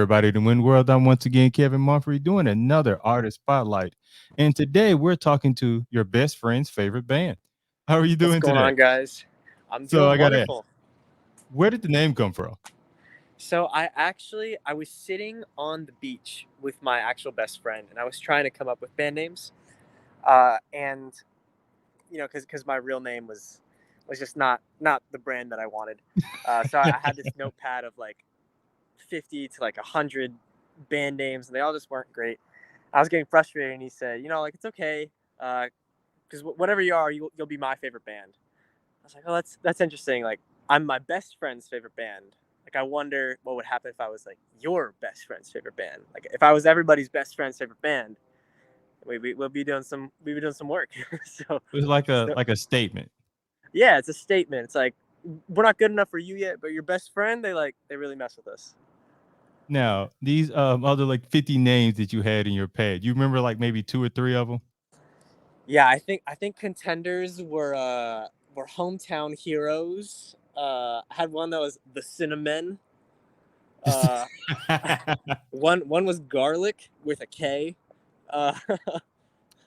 everybody, to Win World. I'm once again Kevin Mumphrey doing another artist spotlight. And today we're talking to your best friend's favorite band. How are you What's doing going today? on, guys? I'm So I doing got to ask, wonderful. where did the name come from? So I was sitting on the beach with my actual best friend, and I was trying to come up with band names. And because my real name was just not the brand that I wanted. So I had this notepad of like 50 to like 100 band names, and they all just weren't great. I was getting frustrated, and he said, like it's okay, because whatever you are, you'll be my favorite band. I was like, oh, that's interesting. Like, I'm my best friend's favorite band. Like, I wonder what would happen if I was like your best friend's favorite band. Like, if I was everybody's best friend's favorite band, we'll be doing some work. so, It was like a so like a statement. yeah, it's a statement. It's like we're not good enough for you yet, but your best friend, they really mess with us. Now, these other like 50 names that you had in your pad, you remember like maybe two or three of them? Yeah, I think contenders were hometown heroes. I had one that was the Cinnamon. Uh, one was garlic with a K. Uh, I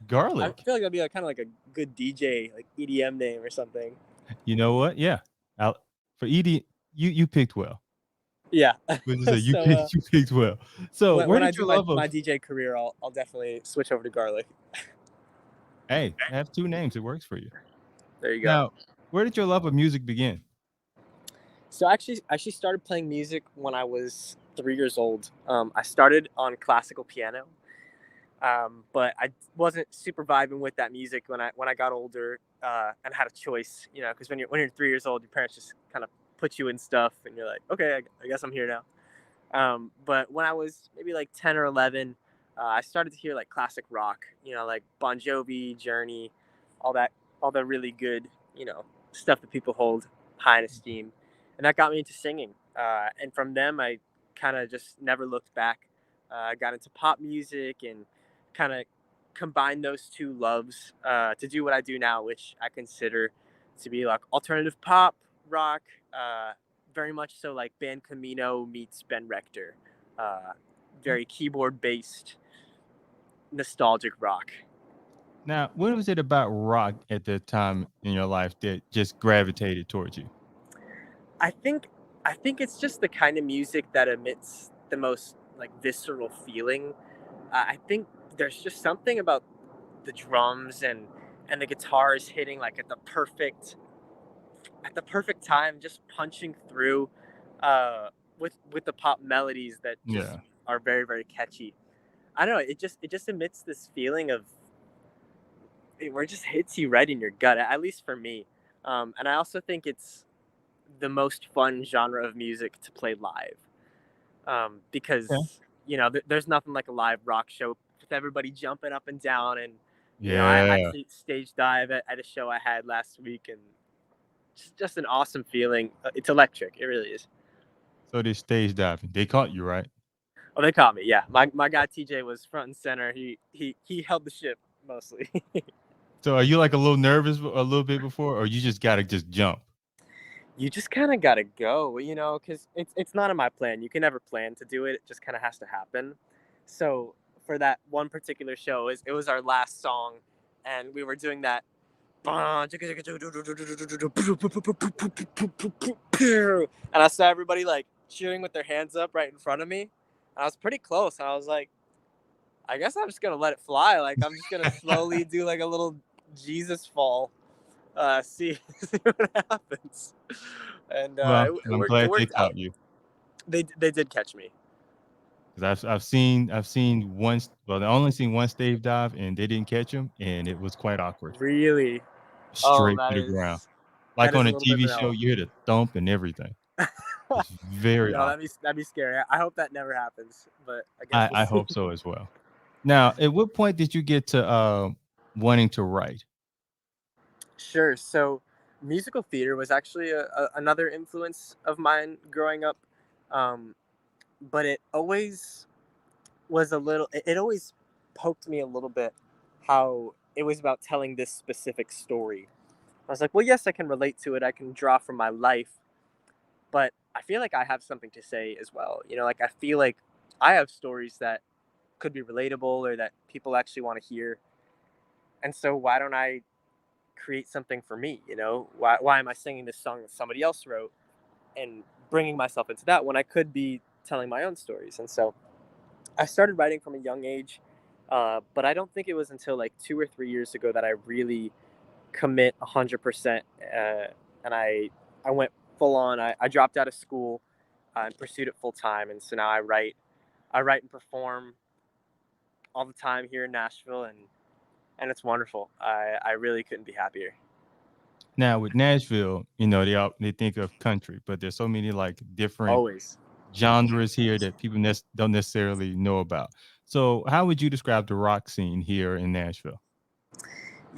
Garlic. feel like that'd be like, kind of like a good DJ, like EDM name or something. You know what? Yeah. I'll, for Edie, you picked well. Yeah. What is it? You so picked you picked well. So where when I did do your my, love of my DJ career, I'll definitely switch over to garlic. hey, have two names, it works for you. There you go. Now, where did your love of music begin? So I actually started playing music when I was 3 years old. I started on classical piano, but I wasn't super vibing with that music when I got older and had a choice. Because when you're 3 years old, your parents just kind of put you in stuff, and you're like, okay, I guess I'm here now. But when I was maybe like 10 or 11, I started to hear like classic rock, like Bon Jovi, Journey, all that, all the really good, stuff that people hold high in esteem. And that got me into singing. And from them, I kind of just never looked back. I got into pop music and kind of combined those two loves to do what I do now, which I consider to be like alternative pop, rock, very much so like Band Camino meets Ben Rector. Uh, very keyboard based, nostalgic rock. Now, what was it about rock at the time in your life that just gravitated towards you? I think I think it's just the kind of music that emits the most like visceral feeling. I think there's just something about the drums and the guitars hitting like at the perfect time, just punching through uh, with the pop melodies that just Yeah. are very very catchy. I don't know. It just emits this feeling of where it just hits you right in your gut. At least for me. And I also think it's the most fun genre of music to play live Okay. because there's nothing like a live rock show with everybody jumping up and down and I Yeah. actually stage dive at a show I had last week and just an awesome feeling. It's electric. It really is. So they stage diving. They caught you, right? Oh, they caught me. Yeah, my guy TJ was front and center. He held the ship mostly. So are you like a little nervous a little bit before, or you just gotta just jump? You just kind of gotta go, because it's not in my plan. You can never plan to do it. It just kind of has to happen. So for that one particular show, it was our last song, and we were doing that. And I saw everybody like cheering with their hands up right in front of me. And I was pretty close, and I was like, I guess I'm just gonna let it fly. Like I'm just gonna slowly do like a little Jesus fall. See, see what happens. And Well, it I'm worked. It glad they worked out. caught you They did catch me. because I've seen once. Well, I only seen one stage dive, and they didn't catch him, and it was quite awkward. Really? Oh, Straight to the ground, that like is on a a little bit TV of show. an You hear the thump and everything. It's very no, awkward. that'd be scary. I hope that never happens, but I guess I we'll I see. hope so as well. Now, at what point did you get to wanting to write? Sure. So, musical theater was actually another influence of mine growing up, um, but it always was a little. It always poked me a little bit how it was about telling this specific story. I was like, well, yes, I can relate to it. I can draw from my life, but I feel like I have something to say as well. Like I feel like I have stories that could be relatable or that people actually want to hear. And so why don't I create something for me? You know, why am I singing this song that somebody else wrote and bringing myself into that when I could be telling my own stories? And so I started writing from a young age, but I don't think it was until like 2 or 3 years ago that I really commit 100%. And I went full on. I dropped out of school and pursued it full time, and so now I write and perform all the time here in Nashville, and it's wonderful. I really couldn't be happier. Now with Nashville, they think of country, but there's so many like different Always. genres here that people don't necessarily know about. So, how would you describe the rock scene here in Nashville?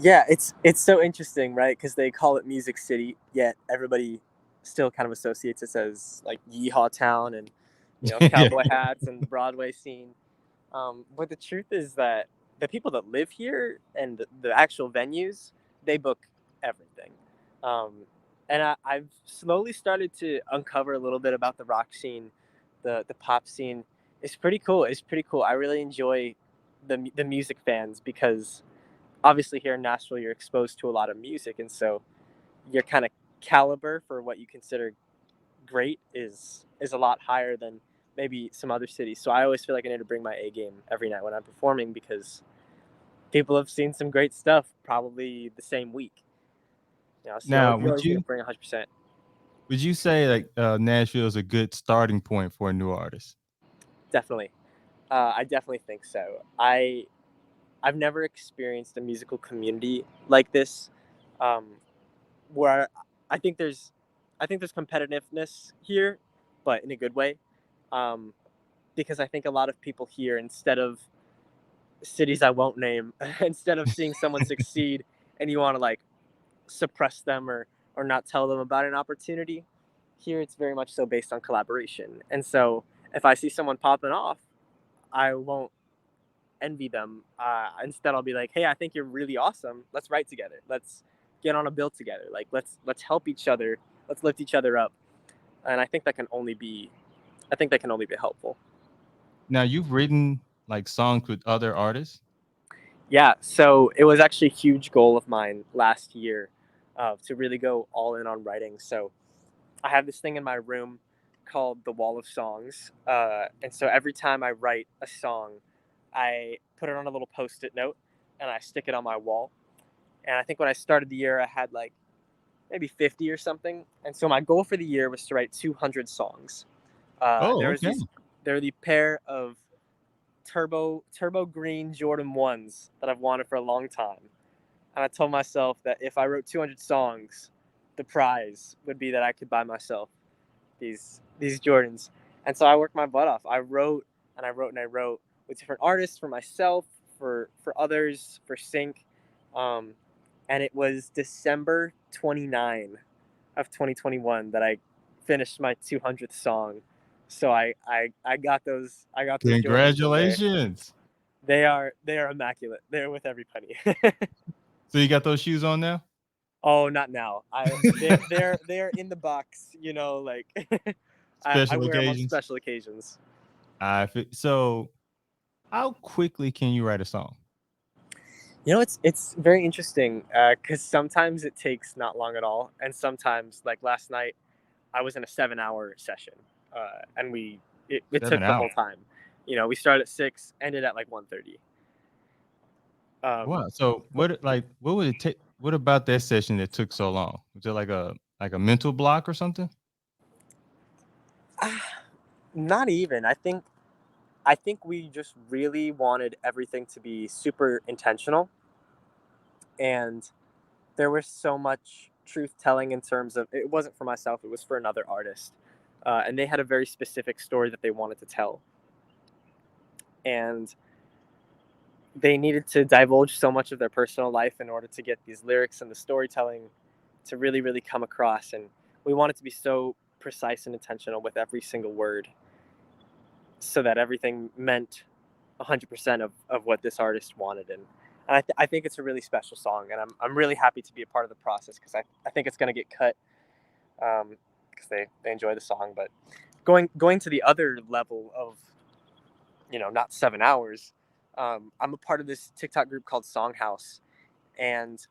Yeah, it's so interesting, right? Because they call it Music City, yet everybody still kind of associates it as like Yeehaw Town and Yeah. cowboy hats and the Broadway scene. But the truth is that the people that live here and the actual venues, they book everything. Um, and I've slowly started to uncover a little bit about the rock scene, the pop scene. It's pretty cool. It's pretty cool. I really enjoy the music fans because obviously here in Nashville you're exposed to a lot of music, and so your kind of caliber for what you consider great is a lot higher than maybe some other cities. So I always feel like I need to bring my A game every night when I'm performing because people have seen some great stuff probably the same week. So Now, you would always need to you bring 100%. would you say like Nashville is a good starting point for a new artist? Definitely. I definitely think so. I've never experienced a musical community like this, um, where I think there's I think there's competitiveness here, but in a good way. Um, because I think a lot of people here, instead of cities I won't name, instead of seeing someone succeed and you want to like suppress them or not tell them about an opportunity, here it's very much so based on collaboration. And so if I see someone popping off, I won't envy them. Instead, I'll be like, hey, I think you're really awesome. Let's write together. Let's get on a build together. Like let's help each other. Let's lift each other up. And I think that can only be helpful. Now, you've written like songs with other artists. Yeah, so it was actually a huge goal of mine last year to really go all in on writing. So I have this thing in my room called the Wall of Songs. And so every time I write a song, I put it on a little post it note and I stick it on my wall. And I think when I started the year, I had like maybe 50 or something. And so my goal for the year was to write 200 songs. Oh, There was okay. these, there were the pair of turbo green Jordan 1s that I've wanted for a long time. And I told myself that if I wrote 200 songs, the prize would be that I could buy myself these Jordans. And so I worked my butt off. I wrote and I wrote and I wrote with different artists for myself, for others, for Sync. Um, and it was December 29 of 2021 that I finished my 200th song. So I got those Jordans and Congratulations. they are immaculate. They're with every penny. So you got those shoes on now? Oh, not now. They're in the box. Like I Special wear them on occasions. special occasions. So how quickly can you write a song? It's very interesting because sometimes it takes not long at all, and sometimes like last night I was in a 7 hour session, and it took Seven the whole hours. time. We started at 6, ended at like 1:30. Wow. So But what would it take? What about that session that took so long? Was it like a mental block or something? not even. I think we just really wanted everything to be super intentional, and there was so much truth telling in terms of it wasn't for myself, it was for another artist. And they had a very specific story that they wanted to tell. And they needed to divulge so much of their personal life in order to get these lyrics and the storytelling to really, really come across. And we wanted to be so precise and intentional with every single word so that everything meant 100% of what this artist wanted. And I think it's a really special song. And I'm really happy to be a part of the process because I think it's going to get cut because they enjoy the song. But going to the other level of not 7 hours. I'm a part of this TikTok group called Songhouse, and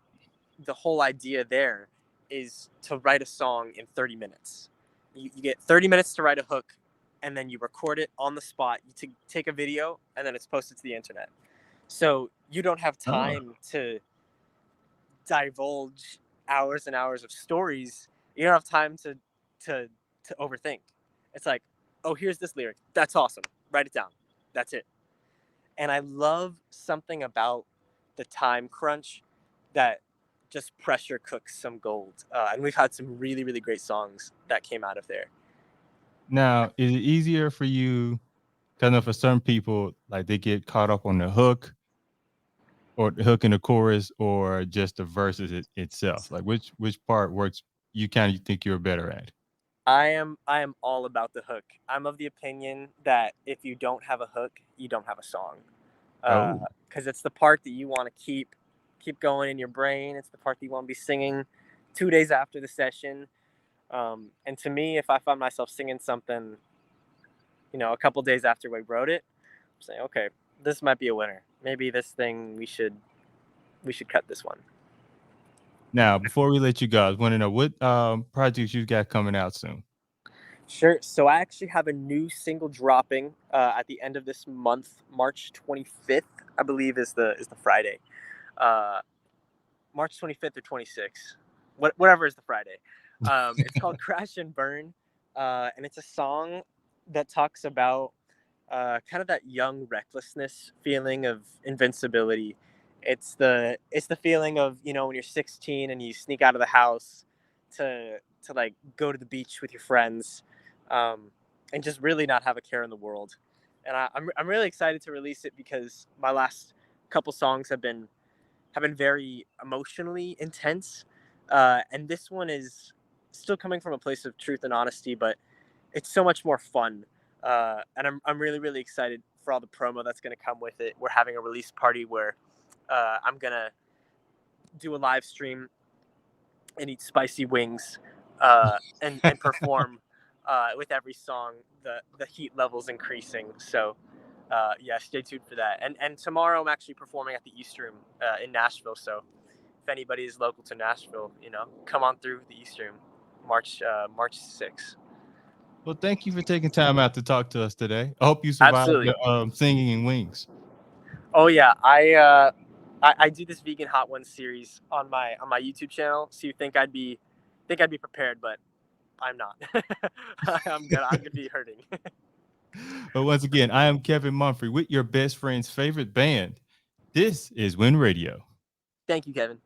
the whole idea there is to write a song in 30 minutes. You get 30 minutes to write a hook, and then you record it on the spot. You take a video, and then it's posted to the internet. So you don't have Oh, time to divulge hours and hours of stories. You don't have time to to overthink. It's like, oh, here's this lyric. That's awesome. Write it down. That's it. And I love something about the time crunch that just pressure cooks some gold. And we've had some really, really great songs that came out of there. now is it easier for you? Kind of for some people, like they get caught up on the hook or the hook in the chorus, or just the verses itself. Like which part works? You kind of think you're better at. I am all about the hook. I'm of the opinion that if you don't have a hook, you don't have a song. Oh, Because it's the part that you want to keep going in your brain. It's the part that you want to be singing 2 days after the session. And to me, if I find myself singing something, a couple days after we wrote it, I'm saying, okay, this might be a winner. Maybe this thing we should cut this one. now before we let you go, I want to know what projects you got coming out soon. Sure. So I actually have a new single dropping at the end of this month, March 25th, I believe is the Friday. March 25th or 26th, whatever is the Friday. It's called Crash and Burn, and it's a song that talks about kind of that young recklessness feeling of invincibility. It's the feeling of when you're 16 and you sneak out of the house to like go to the beach with your friends, and just really not have a care in the world. And I'm really excited to release it because my last couple songs have been very emotionally intense, and this one is still coming from a place of truth and honesty, but it's so much more fun. And I'm really, really excited for all the promo that's going to come with it. We're having a release party where I'm going to do a live stream and eat spicy wings, and perform with every song, the heat levels increasing. So yeah, stay tuned for that. And tomorrow I'm actually performing at the East Room in Nashville. So if anybody is local to Nashville, come on through the East Room, March 6th. Well, thank you for taking time out to talk to us today. I hope you survived Absolutely. the singing in wings. Oh yeah, I do this vegan hot ones series on my YouTube channel. So you think I'd be prepared, but I'm not. I'm gonna be hurting. But once again, I am Kevin Mumphrey with your best friend's favorite band. This is Win Radio. Thank you, Kevin.